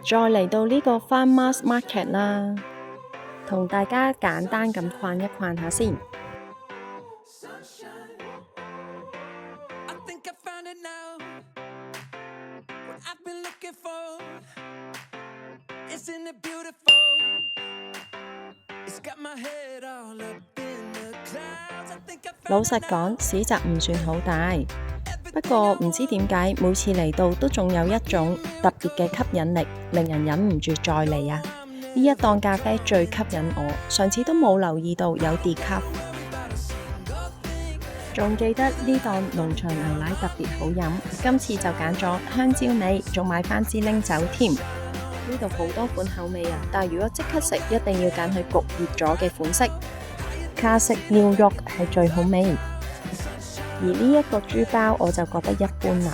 再嚟到呢個 Farmers Market 啦，同大家簡單咁逛一逛下先。I think I found it now. What I've been looking for. Isn't it beautiful? It's got my head all up in the clouds. I think I 老 found 實 it 講， now. 市集唔算好大，不過唔知點解每次嚟到都仲有一種特別嘅吸引力，令人忍唔住再嚟啊！呢一檔咖啡最吸引我，上次都冇留意到有 decaf。仲記得呢檔農場牛奶特別好飲，今次就揀咗香蕉味，仲買返支拎酒添。呢度好多款口味啊，但係如果即刻食，一定要揀佢焗熱咗嘅款式。卡式 New York 係最好味，而呢一個豬包我就覺得一般啦。